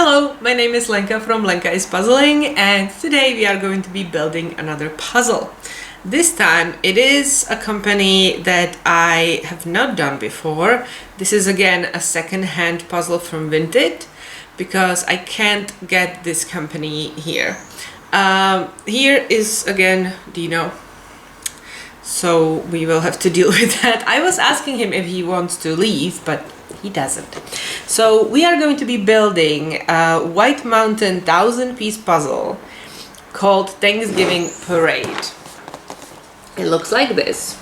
Hello, my name is Lenka from Lenka is Puzzling, and today we are going to be building another puzzle. This time it is a company that I have not done before. This is again a second-hand puzzle from Vinted because I can't get this company here. Here is again Dino, so we will have to deal with that. I was asking him if he wants to leave, but he doesn't. So we are going to be building a White Mountain 1000-piece puzzle called Thanksgiving Parade. It looks like this.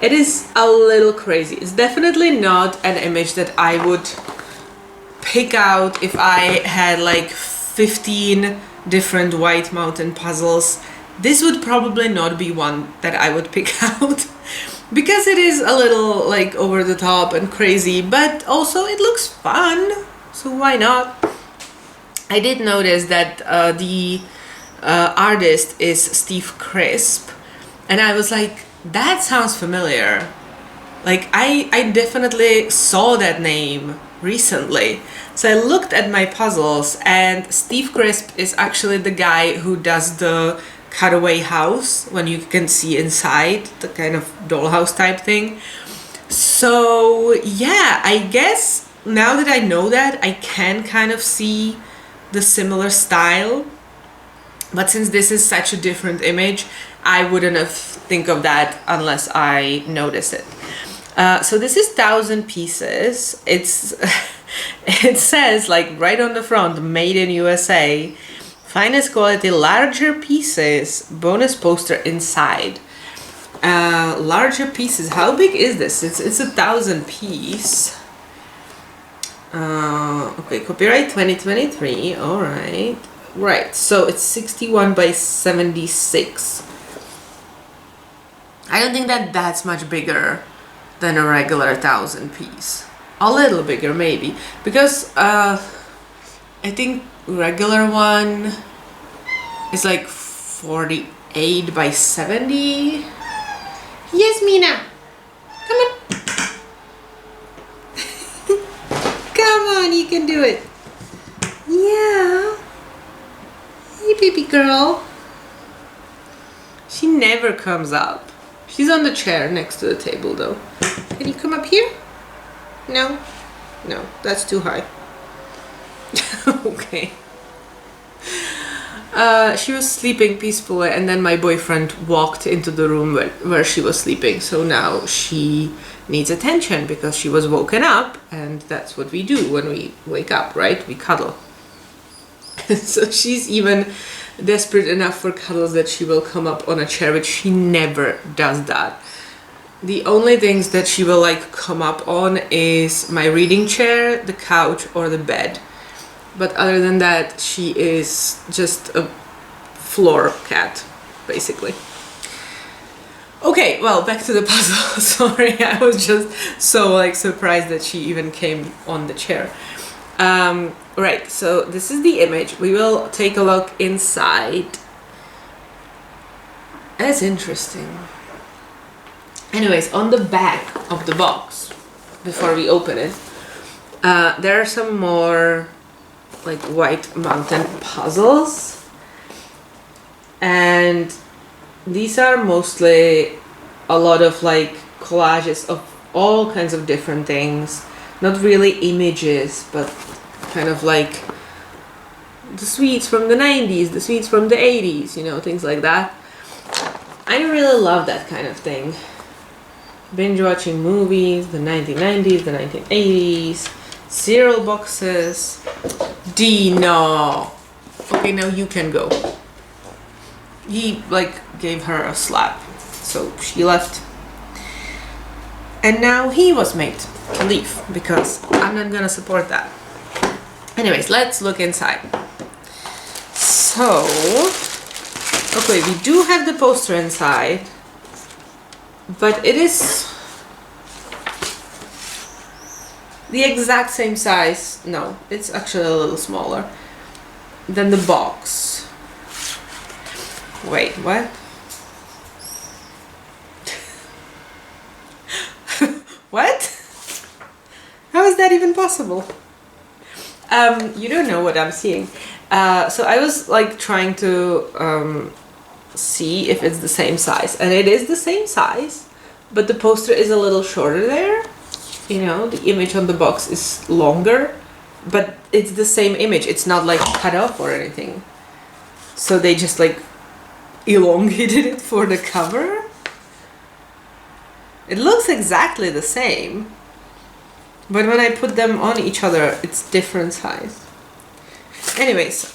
It is a little crazy. It's definitely not an image that I would pick out if I had like 15 different White Mountain puzzles. This would probably not be one that I would pick out because it is a little like over the top and crazy, but also it looks fun, so why not? I did notice that the artist is Steve Crisp, and I was like, that sounds familiar. Like I definitely saw that name recently. So I looked at my puzzles, and Steve Crisp is actually the guy who does the cutaway house when you can see inside, the kind of dollhouse type thing. So yeah, I guess now that I know that, I can kind of see the similar style. But since this is such a different image, I wouldn't have think of that unless I notice it. So this is 1000 pieces. It's it says like right on the front, made in USA, finest quality, larger pieces, bonus poster inside. Larger pieces, how big is this? It's 1000 piece. Okay, copyright 2023, all right. Right, so it's 61 by 76. I don't think that that's much bigger than a regular 1000 piece. A little bigger maybe, because I think regular one is like 48 by 70. Yes, Mina, come on. Come on, you can do it. Yeah. Hey, baby girl. She never comes up. She's on the chair next to the table though. Can you come up here? No? No, that's too high. Okay. She was sleeping peacefully, and then my boyfriend walked into the room where she was sleeping. So now she needs attention because she was woken up, and that's what we do when we wake up, right? We cuddle. So she's even desperate enough for cuddles that she will come up on a chair, which she never does that. The only things that she will like come up on is my reading chair, the couch, or the bed. But other than that, she is just a floor cat, basically. Okay, well, back to the puzzle. Sorry, I was just so like surprised that she even came on the chair. Right, so this is the image. We will take a look inside. That's interesting. Anyways, on the back of the box, before we open it, there are some more like White Mountain puzzles, and these are mostly a lot of like collages of all kinds of different things, not really images, but kind of like the sweets from the 90s, the sweets from the 80s, you know, things like that. I really love that kind of thing. Binge watching movies, the 1990s, the 1980s, cereal boxes. Dino. Okay, now you can go. He like gave her a slap, so she left. And now he was made to leave because I'm not gonna support that. Anyways, let's look inside. So, okay, we do have the poster inside, but it is the exact same size. No, it's actually a little smaller than the box. Wait, what? What? How is that even even possible? You don't know what I'm seeing. So I was like trying to see if it's the same size, and it is the same size, but the poster is a little shorter there. You know, the image on the box is longer, but it's the same image. It's not like cut off or anything. So they just like elongated it for the cover. It looks exactly the same, but when I put them on each other, it's different size. Anyways,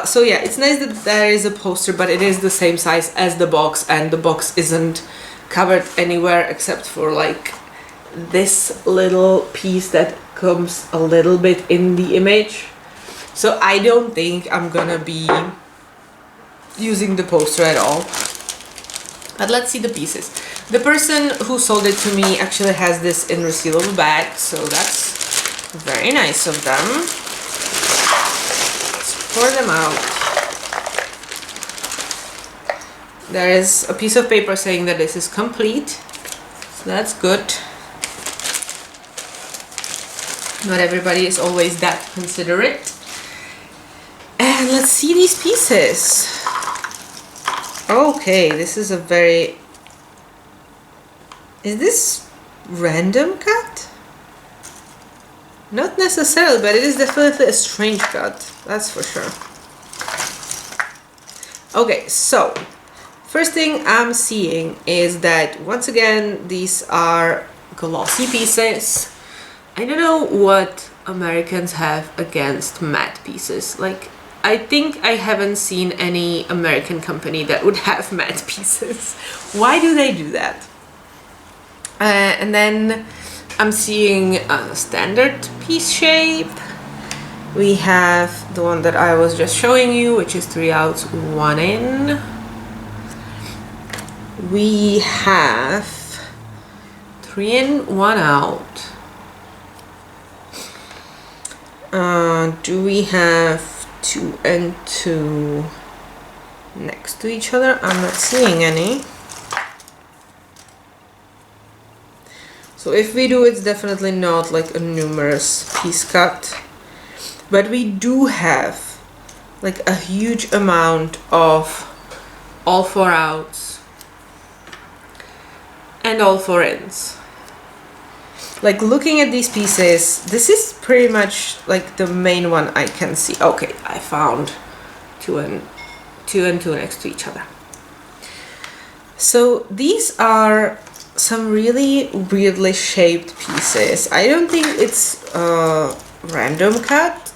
so yeah, it's nice that there is a poster, but it is the same size as the box, and the box isn't covered anywhere except for like this little piece that comes a little bit in the image. So I don't think I'm gonna be using the poster at all. But let's see the pieces. The person who sold it to me actually has this in resealable bag, so that's very nice of them. Let's pour them out. There is a piece of paper saying that this is complete, so that's good. Not everybody is always that considerate. And let's see these pieces. Okay, this is a very... Is this random cut? Not necessarily, but it is definitely a strange cut. That's for sure. Okay, so first thing I'm seeing is that once again these are glossy pieces. I don't know what Americans have against matte pieces. Like, I think I haven't seen any American company that would have matte pieces. Why do they do that? And then I'm seeing a standard piece shape. We have the one that I was just showing you, which is 3 outs, 1 in. We have 3 in, 1 out. Do we have 2 and 2 next to each other? I'm not seeing any. So if we do, it's definitely not like a numerous piece cut. But we do have like a huge amount of all 4 outs and all 4 ins. Like, looking at these pieces, this is pretty much like the main one I can see. Okay, I found 2 and 2 next to each other. So these are some really weirdly shaped pieces. I don't think it's a random cut,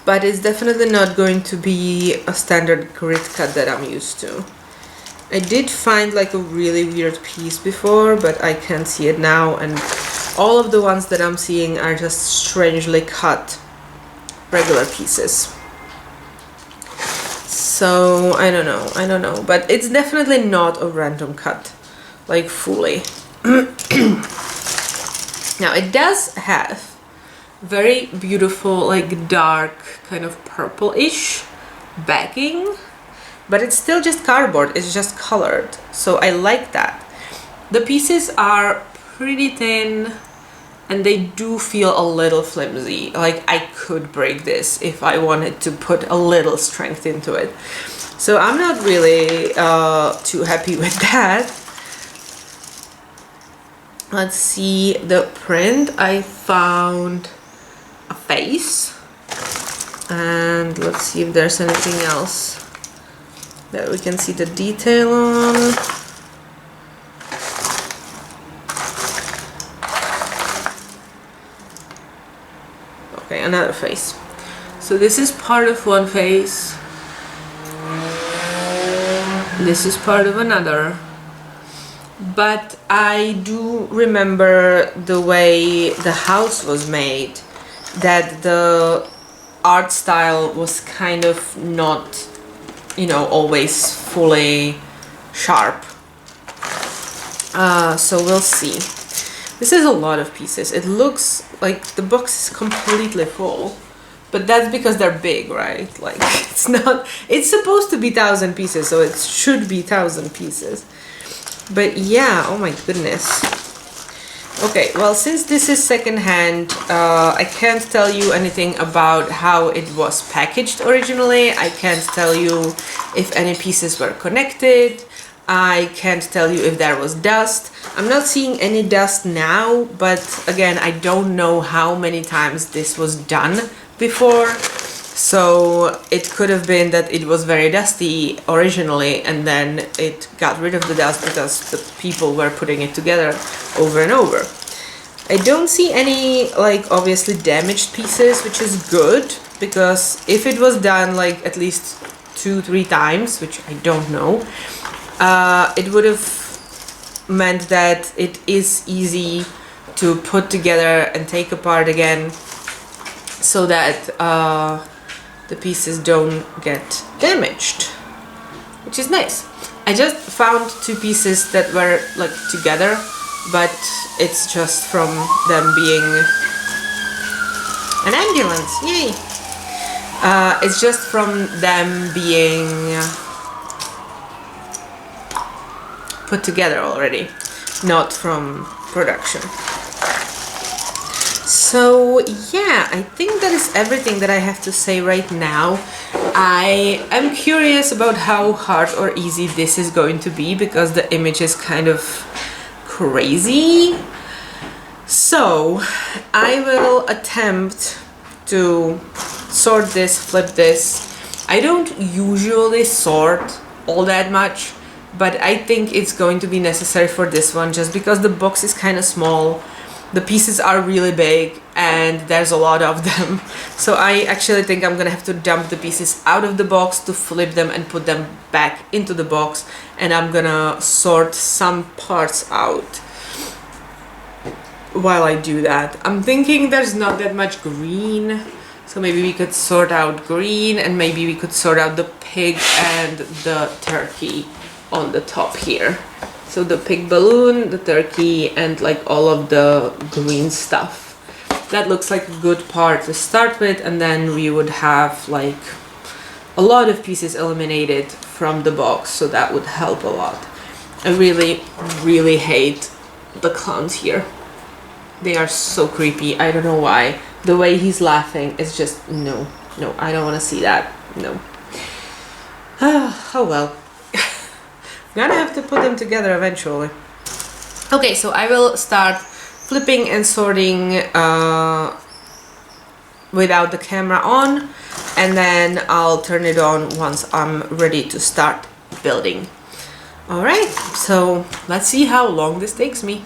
but it's definitely not going to be a standard grid cut that I'm used to. I did find like a really weird piece before, but I can't see it now, and all of the ones that I'm seeing are just strangely cut regular pieces. So I don't know, but it's definitely not a random cut, like fully. Now it does have very beautiful, like dark kind of purple-ish backing, but it's still just cardboard, it's just colored, so I like that. The pieces are pretty thin and they do feel a little flimsy. Like, I could break this if I wanted to put a little strength into it. So I'm not really too happy with that. Let's see the print. I found a face, and let's see if there's anything else that we can see the detail on. Okay, another face. So this is part of one face. This is part of another. But I do remember the way the house was made, that the art style was kind of not, you know, always fully sharp. So we'll see. This is a lot of pieces. It looks like the box is completely full, but that's because they're big, right? Like, it's not, it's supposed to be 1,000 pieces, so it should be 1,000 pieces. But yeah, oh my goodness. Okay, well, since this is secondhand, I can't tell you anything about how it was packaged originally. I can't tell you if any pieces were connected. I can't tell you if there was dust. I'm not seeing any dust now, but again, I don't know how many times this was done before. So it could have been that it was very dusty originally and then it got rid of the dust because the people were putting it together over and over. I don't see any like obviously damaged pieces, which is good, because if it was done like at least 2-3 times, which I don't know, it would have meant that it is easy to put together and take apart again so that the pieces don't get damaged, which is nice. I just found 2 pieces that were like together, but it's just from them being an ambulance, yay! It's just from them being put together already, not from production. So yeah, I think that is everything that I have to say right now. I am curious about how hard or easy this is going to be, because the image is kind of crazy. So I will attempt to sort this, flip this. I don't usually sort all that much, but I think it's going to be necessary for this one just because the box is kind of small. The pieces are really big and there's a lot of them. So I actually think I'm gonna have to dump the pieces out of the box to flip them and put them back into the box, and I'm gonna sort some parts out while I do that. I'm thinking there's not that much green, so maybe we could sort out green, and maybe we could sort out the pig and the turkey on the top here. So the pig balloon, the turkey, and like all of the green stuff. That looks like a good part to start with, and then we would have like a lot of pieces eliminated from the box, so that would help a lot. I really, really hate the clowns here. They are so creepy. I don't know why. The way he's laughing is just no, I don't want to see that. No. Oh well. Gonna have to put them together eventually. Okay, so I will start flipping and sorting without the camera on, and then I'll turn it on once I'm ready to start building. Alright, so let's see how long this takes me.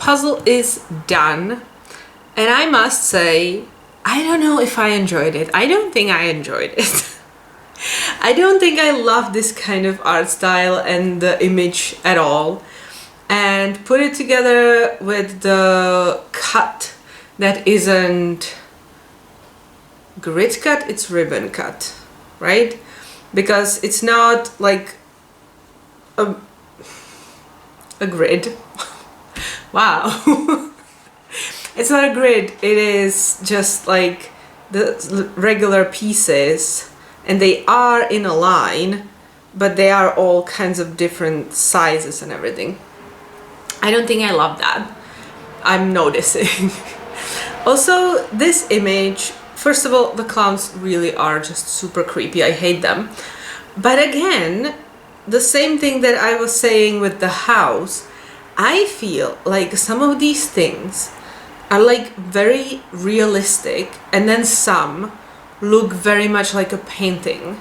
puzzle is done, and I must say, I don't know if I enjoyed it. I don't think I enjoyed it. I don't think I love this kind of art style and the image at all. And put it together with the cut that isn't grid cut, it's ribbon cut, right? Because it's not like a grid. Wow. It's not a grid, it is just like the regular pieces, and they are in a line, but they are all kinds of different sizes and everything. I don't think I love that. I'm noticing. Also, this image, first of all, the clowns really are just super creepy. I hate them. But again, the same thing that I was saying with the house, I feel like some of these things are like very realistic, and then some look very much like a painting.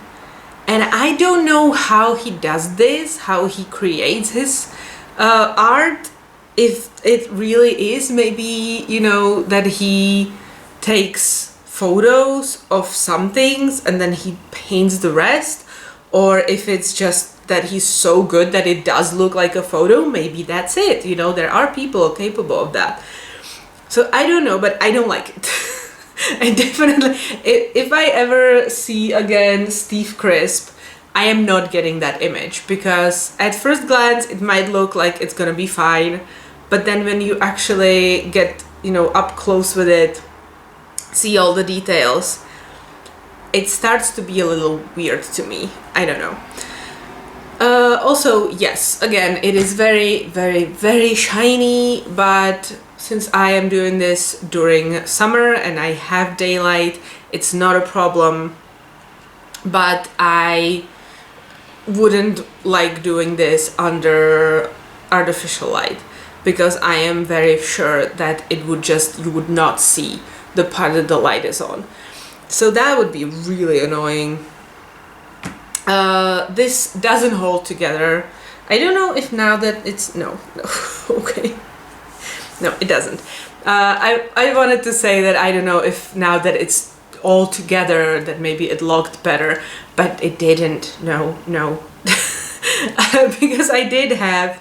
And I don't know how he does this, how he creates his art, if it really is maybe, you know, that he takes photos of some things and then he paints the rest, or if it's just that he's so good that it does look like a photo. Maybe that's it, you know, there are people capable of that. So I don't know, but I don't like it. I definitely, if I ever see again Steve Crisp, I am not getting that image, because at first glance it might look like it's gonna be fine, but then when you actually get, you know, up close with it, see all the details, it starts to be a little weird to me. I don't know. Also, yes, again, it is very, very, very shiny, but since I am doing this during summer and I have daylight, it's not a problem. But I wouldn't like doing this under artificial light, because I am very sure that it would just, you would not see the part that the light is on. So that would be really annoying. This doesn't hold together. I don't know if now that it's, no, okay. No, it doesn't. I wanted to say that I don't know if now that it's all together that maybe it looked better, but it didn't. No. Because I did have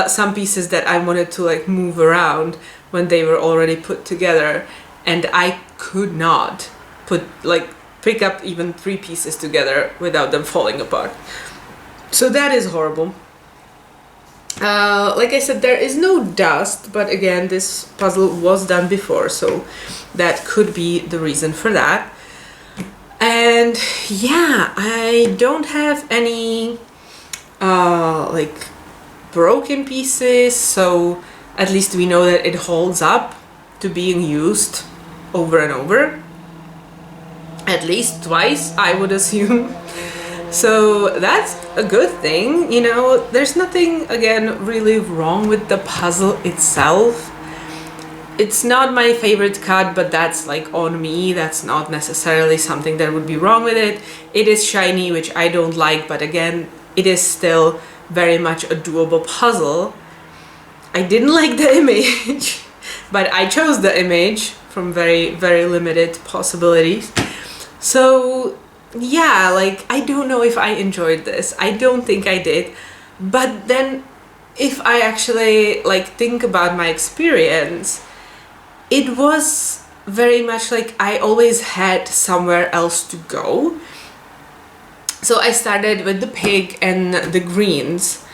some pieces that I wanted to like move around when they were already put together, and I could not pick up even 3 pieces together without them falling apart. So that is horrible. Like I said, there is no dust, but again, this puzzle was done before, so that could be the reason for that. And yeah, I don't have any like broken pieces, so at least we know that it holds up to being used over and over, at least twice, I would assume. So that's a good thing, you know. There's nothing, again, really wrong with the puzzle itself. It's not my favorite cut, but that's like on me. That's not necessarily something that would be wrong with it. It is shiny, which I don't like, but again, it is still very much a doable puzzle. I didn't like the image, but I chose the image from very, very limited possibilities. So yeah, like, I don't know if I enjoyed this. I don't think I did. But then if I actually like think about my experience, it was very much like I always had somewhere else to go. So I started with the pig and the greens,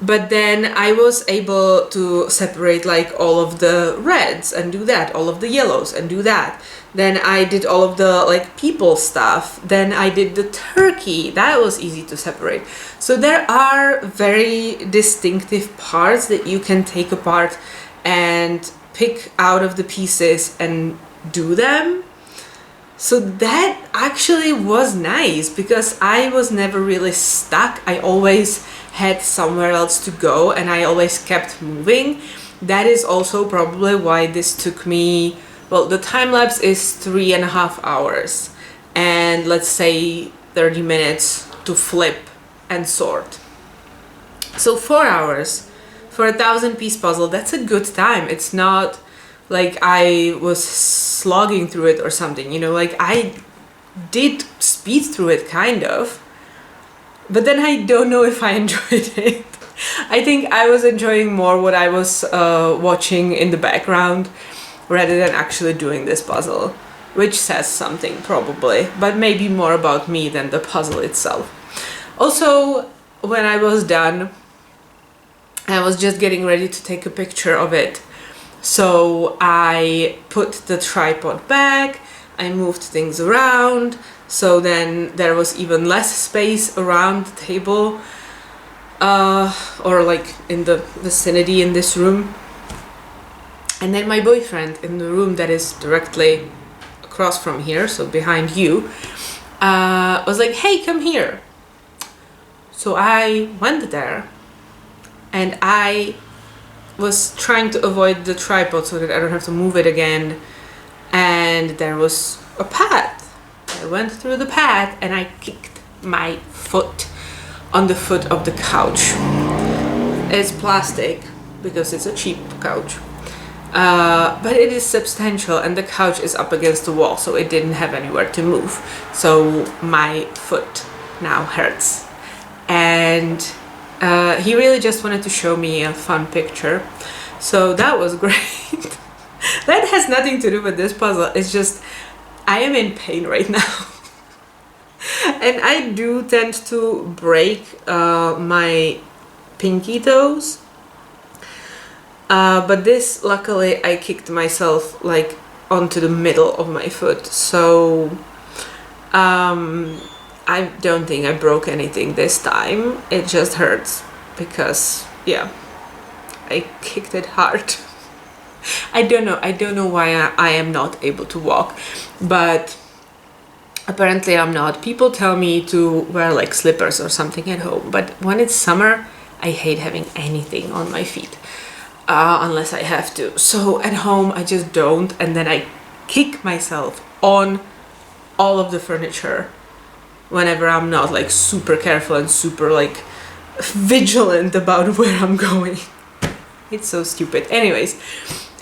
but then I was able to separate like all of the reds and do that, all of the yellows and do that. Then I did all of the like people stuff. Then I did the turkey. That was easy to separate. So there are very distinctive parts that you can take apart and pick out of the pieces and do them. So that actually was nice, because I was never really stuck. I always had somewhere else to go and I always kept moving. That is also probably why this took me, well, the time lapse is 3.5 hours and let's say 30 minutes to flip and sort. So 4 hours for a 1,000-piece puzzle, that's a good time. It's not like I was slogging through it or something, you know, like I did speed through it kind of, but then I don't know if I enjoyed it. I think I was enjoying more what I was watching in the background rather than actually doing this puzzle, which says something probably, but maybe more about me than the puzzle itself. Also, when I was done, I was just getting ready to take a picture of it. So I put the tripod back, I moved things around, so then there was even less space around the table, or like in the vicinity in this room. And then my boyfriend in the room that is directly across from here, so behind you, was like, hey, come here. So I went there and I was trying to avoid the tripod so that I don't have to move it again, and there was a path. I went through the path and I kicked my foot on the foot of the couch. It's plastic because it's a cheap couch, but it is substantial and the couch is up against the wall, so it didn't have anywhere to move, so my foot now hurts. And he really just wanted to show me a fun picture, so that was great. That has nothing to do with this puzzle, it's just I am in pain right now. And I do tend to break my pinky toes, but this, luckily, I kicked myself like onto the middle of my foot, so I don't think I broke anything this time. It just hurts because, yeah, I kicked it hard. I don't know why I am not able to walk, but apparently I'm not. People tell me to wear like slippers or something at home, but when it's summer, I hate having anything on my feet, unless I have to. So at home, I just don't, and then I kick myself on all of the furniture whenever I'm not like super careful and super like vigilant about where I'm going. It's so stupid. Anyways,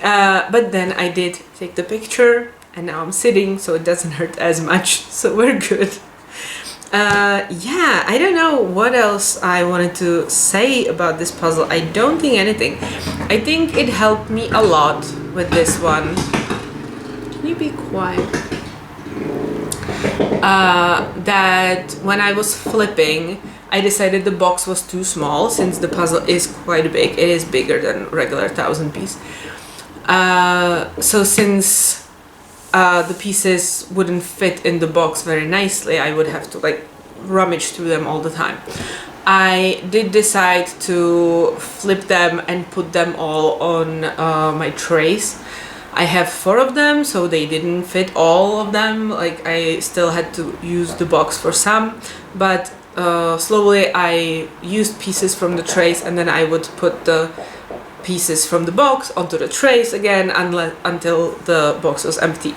but then I did take the picture and now I'm sitting, so it doesn't hurt as much, so we're good. Yeah, I don't know what else I wanted to say about this puzzle. I don't think anything. I think it helped me a lot with this one. Can you be quiet? That when I was flipping, I decided the box was too small, since the puzzle is quite big. It is bigger than regular 1,000-piece. So since the pieces wouldn't fit in the box very nicely, I would have to like rummage through them all the time. I did decide to flip them and put them all on my trays. I have 4 of them, so they didn't fit all of them. Like I still had to use the box for some, but slowly I used pieces from the trays, and then I would put the pieces from the box onto the trays again until the box was empty.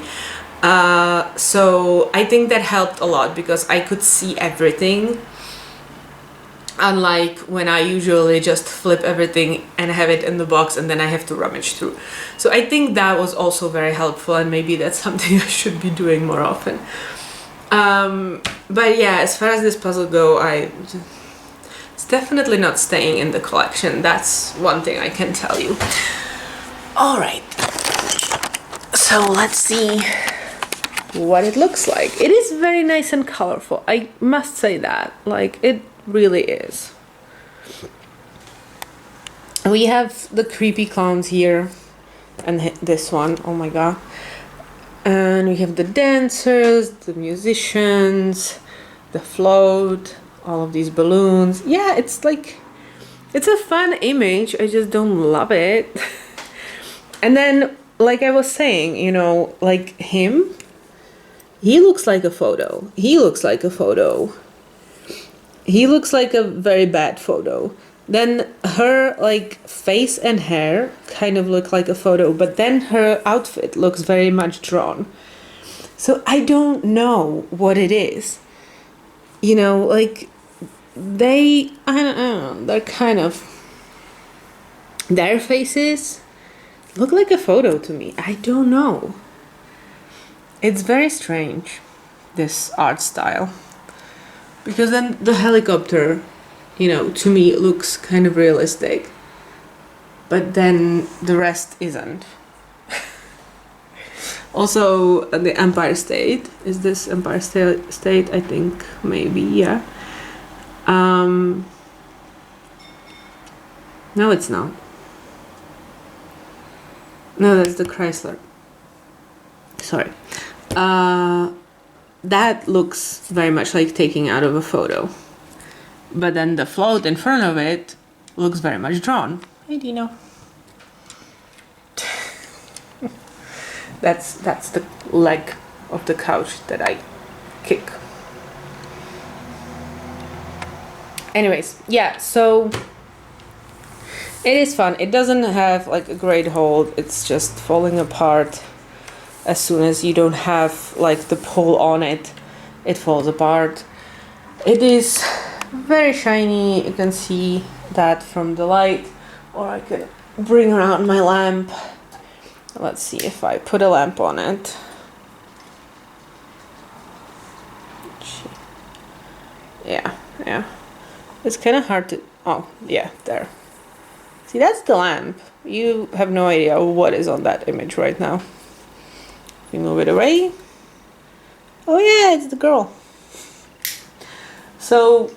So I think that helped a lot because I could see everything, unlike when I usually just flip everything and have it in the box and then I have to rummage through. So I think that was also very helpful, and maybe that's something I should be doing more often. But yeah, as far as this puzzle go, it's definitely not staying in the collection. That's one thing I can tell you. All right, so let's see what it looks like. It is very nice and colorful, I must say that. Like, it really is. We have the creepy clowns here, and this one, oh my god. And we have the dancers, the musicians, the float, all of these balloons. Yeah, it's like, it's a fun image, I just don't love it. And then, like I was saying, you know, like him, he looks like a photo. He looks like a photo. He looks like a very bad photo. Then her like face and hair kind of look like a photo, but then her outfit looks very much drawn. So I don't know what it is. You know, like I don't know, they're kind of, their faces look like a photo to me. I don't know. It's very strange, this art style. Because then the helicopter, you know, to me looks kind of realistic. But then the rest isn't. Also, the Empire State. Is this Empire State? I think maybe, yeah. No, it's not. No, that's the Chrysler. Sorry. That looks very much like taking out of a photo. But then the float in front of it looks very much drawn. Hey, Dino. That's the leg of the couch that I kick. Anyways, yeah, so it is fun. It doesn't have like a great hold. It's just falling apart as soon as you don't have like the pull on it. It falls apart. It is very shiny. You can see that from the light, or I could bring around my lamp. Let's see if I put a lamp on it. Yeah. It's kind of hard to... Oh, yeah, there. See, that's the lamp. You have no idea what is on that image right now. You move it away. Oh yeah, it's the girl. So,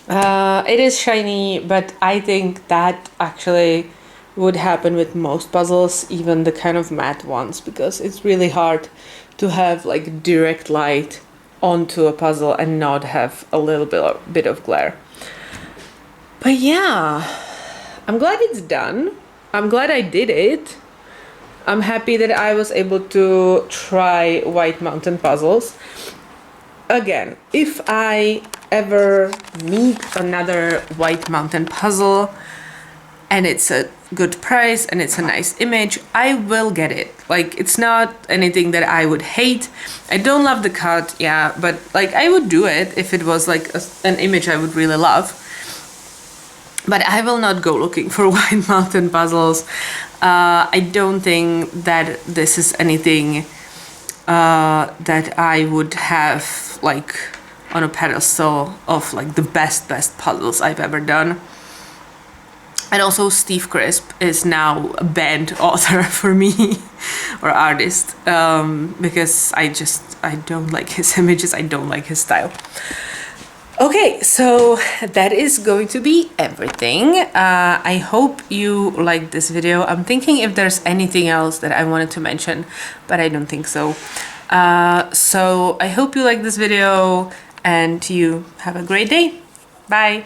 it is shiny, but I think that actually would happen with most puzzles, even the kind of matte ones, because it's really hard to have like direct light onto a puzzle and not have a little bit of glare. But yeah, I'm glad it's done. I'm glad I did it. I'm happy that I was able to try White Mountain puzzles. Again, if I ever meet another White Mountain puzzle and it's a good price and it's a nice image, I will get it. Like, it's not anything that I would hate. I don't love the cut, yeah, but like I would do it if it was like an image I would really love. But I will not go looking for White Mountain puzzles. I don't think that this is anything that I would have like on a pedestal of like the best puzzles I've ever done. And also Steve Crisp is now a banned author for me, or artist, because I don't like his images, I don't like his style. Okay, so that is going to be everything. I hope you liked this video. I'm thinking if there's anything else that I wanted to mention, but I don't think so. So I hope you like this video and you have a great day. Bye!